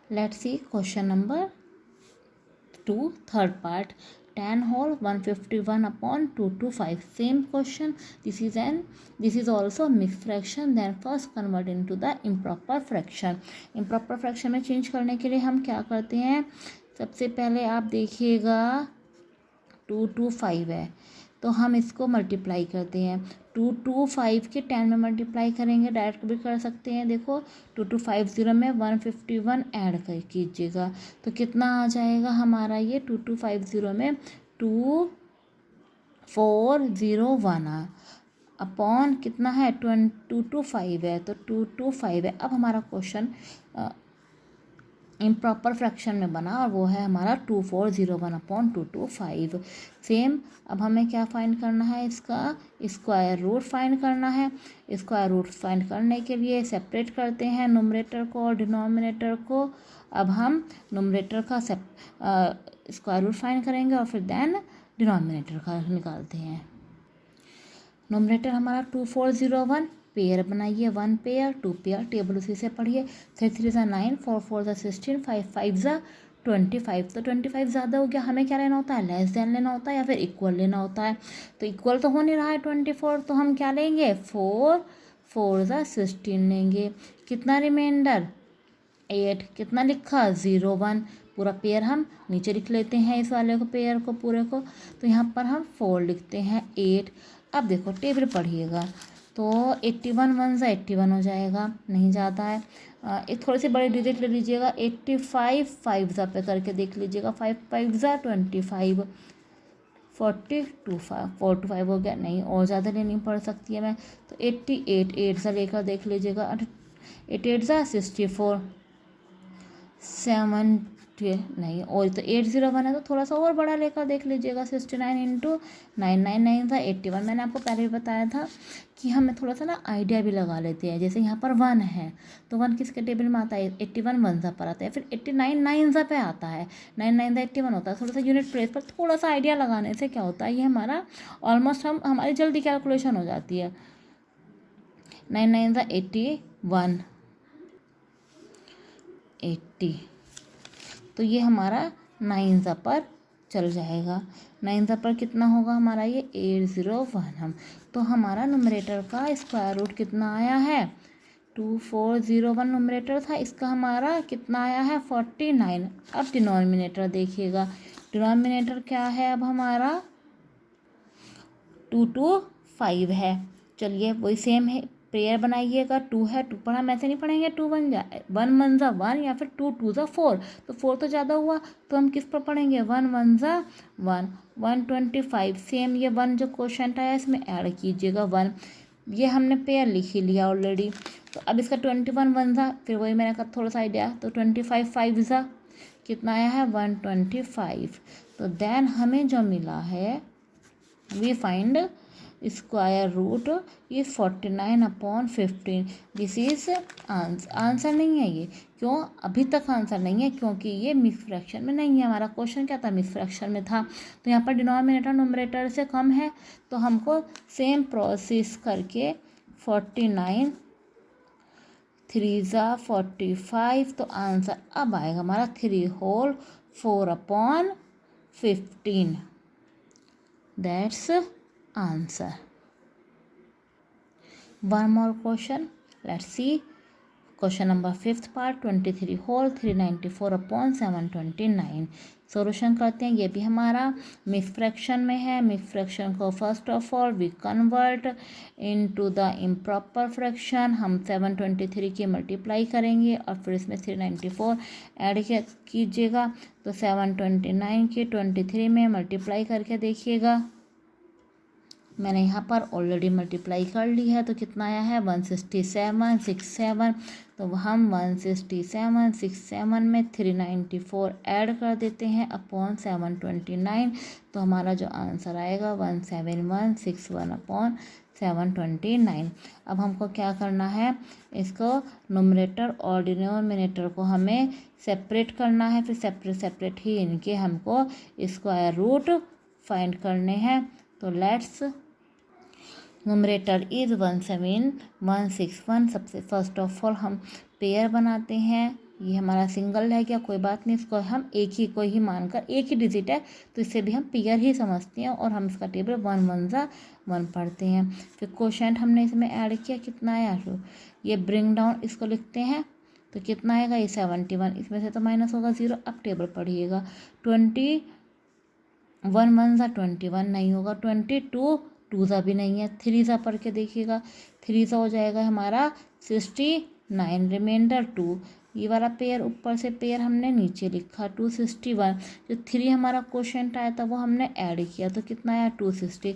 Let's see question number 2, third part. 10 whole 151 upon 225. Same question. This is also mixed fraction. Then first convert into the improper fraction. Improper fraction में change करने के लिए हम क्या करते हैं, सबसे पहले आप देखिएगा 225 है तो हम इसको मल्टीप्लाई करते हैं। 225 के 10 में मल्टीप्लाई करेंगे, डायरेक्ट भी कर सकते हैं। देखो 2250 में 151 ऐड कर कीजिएगा तो कितना आ जाएगा हमारा ये 2250 में 2401 अपॉन कितना है 225 है तो 225 है। अब हमारा क्वेश्चन इम्प्रॉपर फ्रैक्शन में बना और वो है हमारा 2401 अपॉन 225। सेम अब हमें क्या फाइंड करना है, इसका स्क्वायर रूट फाइंड करना है। स्क्वायर रूट फाइंड करने के लिए सेपरेट करते हैं नुमरेटर को और डिनोमिनेटर को। अब हम नुमरेटर का स्क्वायर रूट फाइंड करेंगे और फिर देन डिनोमिनेटर का निकालते हैं। नुमरेटर हमारा 2401, पेयर बनाइए 1 पेयर 2 पेयर, टेबल उसी से पढ़िए। 3 3 ज़ा 9, 4 4 ज़ा 16, 5 5 ज़ा 25। तो 25 ज़्यादा हो गया, हमें क्या लेना होता है, लेस देन लेना होता है या फिर इक्वल लेना होता है। तो इक्वल तो हो नहीं रहा है 24, तो हम क्या लेंगे 4 4 ज़ा 16 लेंगे। कितना रिमाइंडर 8, कितना लिखा 0 1, पूरा पेयर हम नीचे लिख लेते हैं इस वाले को पेयर को पूरे को। तो यहाँ पर हम 4 लिखते हैं 8। अब देखो टेबल पढ़िएगा तो 81 1 ज़ा 81 हो जाएगा, नहीं जाता है। एक थोड़ी सी बड़ी डिजिट ले लीजिएगा, 85 5 ज़ा पे करके देख लीजिएगा, 5 5 ज़ा 25, 42 5 हो गया, नहीं और ज़्यादा लेनी पड़ सकती है मैं तो 88 8 ज़ा लेकर देख लीजिएगा, 8 8 ज़ा 64, 70 नहीं और तो 801 है तो थोड़ा सा और बड़ा लेकर देख लीजिएगा, 69 इंटू 999 था 81। मैंने आपको पहले भी बताया था कि हमें थोड़ा सा ना आइडिया भी लगा लेते हैं। जैसे यहाँ पर 1 है तो 1 किसके टेबल में आता है, 81 1 ज़ा पर आता है, फिर 89 9 ज़ा पे आता है, 9 9 ज़ा 81 होता है। थोड़ा सा यूनिट प्लेस पर थोड़ा सा आइडिया लगाने से क्या होता है, ये हमारा ऑलमोस्ट हमारी जल्दी कैलकुलेशन हो जाती है। 9 9 ज़ा 81 80, तो ये हमारा 9 ज़ा पर चल जाएगा। 9 ज़ा पर कितना होगा हमारा ये 801 हम। तो हमारा नुमरेटर का स्क्वायर रूट कितना आया है 2401 नुमरेटर था, इसका हमारा कितना आया है 49। अब डिनोमिनेटर देखिएगा, डिनोमिनेटर क्या है अब हमारा 225 है। चलिए वही सेम है, पेयर बनाइएगा 2 है 2 पर हम ऐसे नहीं पढ़ेंगे 2 1 जा 1 1 ज़ा 1 या फिर 2 2 ज़ा 4, तो 4 तो ज़्यादा हुआ तो हम किस पर पढ़ेंगे 1 1 ज़ा 1 125। सेम ये 1 जो क्वेश्चन आया इसमें ऐड कीजिएगा 1, ये हमने पेयर लिख ही लिया ऑलरेडी। तो अब इसका 21 1 ज़ा, फिर वही मैंने कहा थोड़ा सा आइडिया, तो 25 5 ज़ा कितना आया है 125। तो देन हमें जो मिला है we find square root is 49 upon 15। This is answer नहीं है ये, क्यों अभी तक आंसर नहीं है, क्योंकि ये मिक्स फ्रैक्शन में नहीं है। हमारा क्वेश्चन क्या था, मिक्स फ्रैक्शन में था। तो यहाँ पर डिनोमिनेटर नुमरेटर से कम है तो हमको सेम प्रोसेस करके 49 3 ज़ा 45, तो आंसर अब आएगा हमारा 3 whole 4 upon 15। That's answer. One more question. Let's see. Question number 5th part 23 whole 394 upon 729. Solution करते हैं, ये भी हमारा मिक्स फ्रैक्शन में है। मिक्स फ्रैक्शन को first of all we convert into the improper fraction. हम 723 की मल्टीप्लाई करेंगे और फिर इसमें 394 ऐड कीजिएगा, तो 729 के 23 में मल्टीप्लाई करके देखिएगा। मैंने यहाँ पर ऑलरेडी मल्टीप्लाई कर ली है तो कितना आया है 167 67। तो हम 167 67 में 394 ऐड कर देते हैं अपॉन 729, तो हमारा जो आंसर आएगा 17161 अपॉन 729। अब हमको क्या करना है, इसको नुमरेटर और डिनोमिनेटर को हमें सेपरेट करना है, फिर सेपरेट ही इनके हमको स्क्वायर रूट फाइंड करने हैं। तो लेट्स नुमरेटर इज़ 17161। सबसे फर्स्ट ऑफ ऑल हम पेयर बनाते हैं ये हमारा सिंगल है क्या, कोई बात नहीं, इसको हम एक ही को ही मानकर, एक ही डिजिट है तो इसे भी हम पेयर ही समझते हैं और हम इसका टेबल 1 1 जा 1 पढ़ते हैं। फिर क्वोशेंट हमने इसमें ऐड किया, कितना आया, तो ये ब्रिंग डाउन इसको लिखते हैं तो कितना आएगा, ये 71, इसमें से तो माइनस होगा 0। अब टेबल पढ़िएगा, 21 1 जा 21 नहीं होगा, 22 2 जा भी नहीं है, 3 जा पढ़ के देखिएगा, 3 जा हो जाएगा हमारा 69, रिमाइंडर 2। ये वाला पेयर ऊपर से पेयर हमने नीचे लिखा 261, जो 3 हमारा क्वोशेंट आया था वो हमने ऐड किया तो कितना आया 260।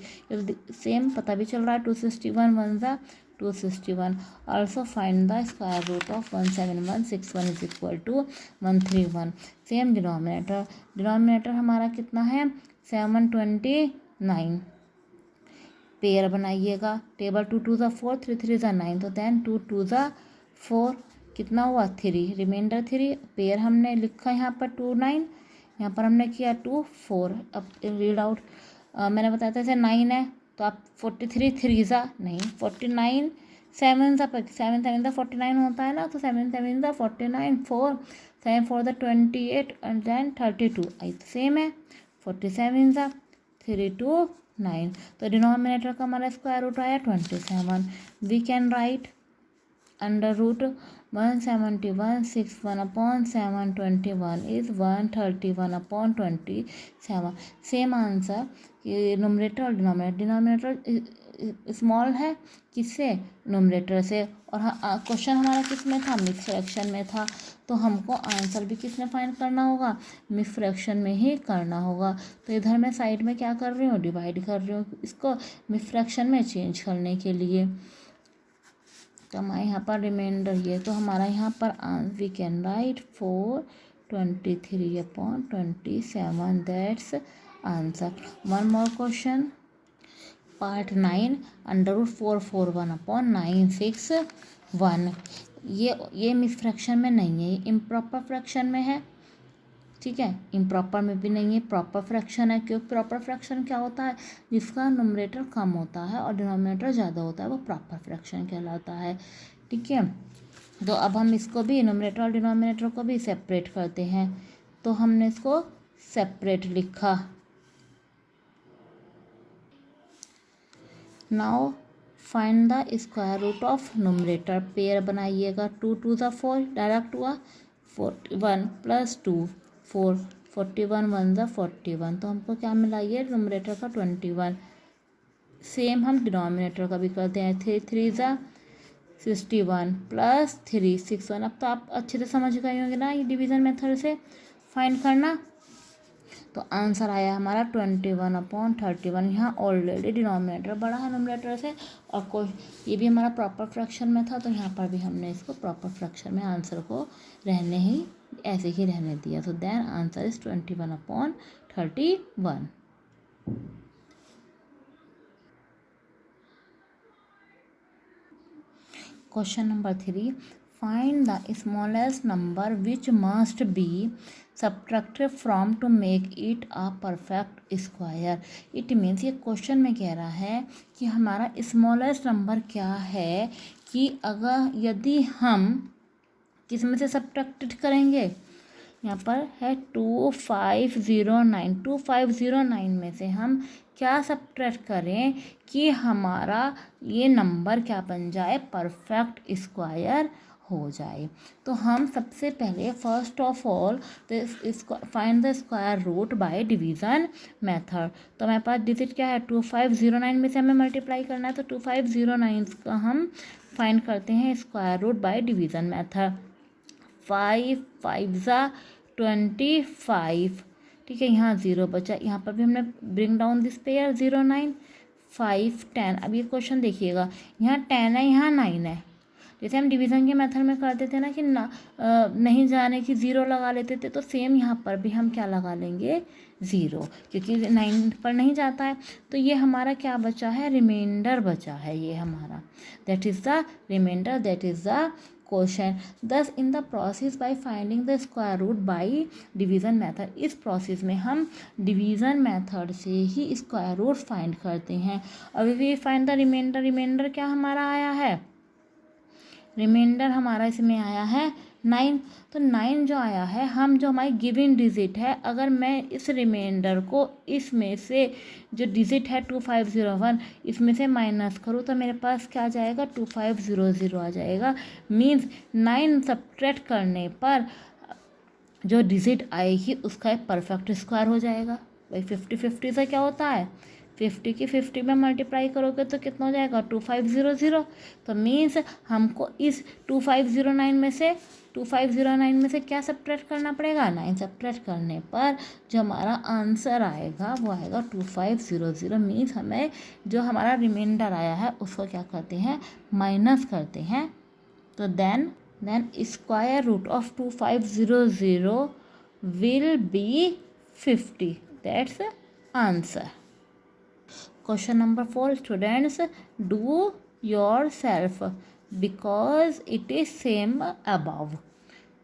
सेम पता भी चल रहा है 261 1 जा 261। Also find the square root of 17161 is equal to 131। Same denominator हमारा कितना है 729। पेयर बनाइएगा, टेबल 2 2 जा 4 3 3 जा 9, तो देन 2 2 जा 4 कितना हुआ 3, रिमाइंडर 3। पेयर हमने लिखा यहाँ पर 2 9, यहाँ पर हमने किया 2 4। अब रीड आउट, मैंने बताया था जैसे 9 है तो आप 43 3 जा नहीं, 49 7 जा 7 7 जा 49 होता है ना, तो 7 7 जा 49, 4 7 4 जा 28 एंड देन 32 आई सेम है, 47 जा 3 2 9। तो डिनोमिनेटर का हमारा स्क्वायर रूट आया 27। We can write under root 171 61 upon 721 is 131 upon 27। Same answer, ये नोमरेटर और डिनोमिनेटर स्मॉल है किससे, नोमरेटर से, और क्वेश्चन हमारा किस में था, मिक्स फ्रैक्शन में था, तो हमको आंसर भी किस में फाइंड करना होगा, मिक्स फ्रैक्शन में ही करना होगा। तो इधर मैं साइड में क्या कर रही हूँ, डिवाइड कर रही हूँ इसको मिक्स फ्रैक्शन में चेंज करने के लिए। तो हमारे यहाँ पर रिमाइंडर ये, तो हमारा यहाँ पर we can write 423 upon 27, that's answer. One more question, part 9, under root 441 upon 961। ये मिक्स फ्रैक्शन में नहीं है, ये इम्प्रॉपर फ्रैक्शन में है, ठीक है, इम्प्रॉपर में भी नहीं है, प्रॉपर फ्रैक्शन है। क्योंकि प्रॉपर फ्रैक्शन क्या होता है, जिसका न्यूमरेटर कम होता है और डिनोमिनेटर ज़्यादा होता है, वो प्रॉपर फ्रैक्शन कहलाता है, ठीक है। तो अब हम इसको भी न्यूमरेटर और डिनोमिनेटर को भी सेपरेट करते हैं, तो हमने इसको सेपरेट लिखा। Now find the square root of numerator, pair बनाइएगा, 2 2 जा 4 डायरेक्ट हुआ, 41 प्लस 2 4, 41 1 जा 41, तो हमको क्या मिला, ये न्यूमरेटर का 21। सेम हम डिनोमिनेटर का भी करते हैं, 3 3 जा 61 प्लस 3 61। अब तो आप अच्छे से समझ गए होंगे ना ये डिवीज़न मेथड से फाइंड करना। तो आंसर आया हमारा 21 अपॉन 31। यहाँ ऑलरेडी डिनोमिनेटर बड़ा है न्यूमरेटर से, और कोई ये भी हमारा प्रॉपर फ्रैक्शन में था, तो यहाँ पर भी हमने इसको प्रॉपर फ्रैक्शन में आंसर को रहने ही ऐसे ही रहने दिया। तो then answer is 21 upon 31। Question number 3, find the smallest number which must be subtracted from to make it a perfect square. It means ये क्वेश्चन में कह रहा है कि हमारा स्मॉलेस्ट नंबर क्या है, कि अगर यदि हम किस में से सब्ट्रैक्टेड करेंगे, यहाँ पर है 2509, 2509 में से हम क्या सब्ट्रैक्ट करें कि हमारा ये नंबर क्या बन जाए, परफेक्ट स्क्वायर हो जाए। तो हम सबसे पहले first of all find the square root by division method. तो हमारे पास डिजिट क्या है, 2509 में से हमें मल्टीप्लाई करना है, तो 2509 का हम फाइंड करते हैं square root by division method. 5 5 जा 25, ठीक है, यहाँ 0 बचा, यहाँ पर भी हमने ब्रिंग डाउन दिस पेयर 0 9 5 10। अब ये क्वेश्चन देखिएगा, यहाँ 10 है, यहाँ 9 है। जैसे हम डिवीज़न के मेथड में करते थे ना कि नहीं जाने की 0 लगा लेते थे, तो सेम यहाँ पर भी हम क्या लगा लेंगे, 0, क्योंकि 9 पर नहीं जाता है। तो ये हमारा क्या बचा है, रिमाइंडर बचा है, ये हमारा that is the reminder, that is the question. Thus in the process by finding the square root by division method, इस प्रोसेस में हम डिवीज़न मेथड से ही स्क्वायर रूट फाइंड करते हैं। अभी we find the reminder, reminder क्या हमारा आया है, रिमाइंडर हमारा इसमें आया है 9। तो 9 जो आया है, हम जो हमारी गिवन डिजिट है, अगर मैं इस रिमाइंडर को इसमें से जो डिजिट है 2501 इसमें से माइनस करूँ तो मेरे पास क्या आ जाएगा, 2500 आ जाएगा। मीन्स 9 सब्ट्रैक्ट करने पर जो डिजिट आएगी उसका एक परफेक्ट स्क्वायर हो जाएगा। भाई 50-50 से क्या होता है, 50 की 50 में मल्टीप्लाई करोगे तो कितना हो जाएगा, 2500। तो मीन्स हमको इस 2509 में से क्या सब्ट्रैक्ट करना पड़ेगा, 9 सब्ट्रैक्ट करने पर जो हमारा आंसर आएगा वो आएगा 2500। मीन्स हमें जो हमारा रिमाइंडर आया है उसको क्या करते हैं, माइनस करते हैं। तो then square root of 2500 will be 50. That's the answer. Question number 4, students, do yourself because it is same above.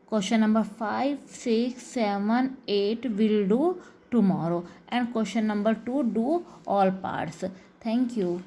Question number 5, 6, 7, 8 will do tomorrow, and question number 2 do all parts. Thank you.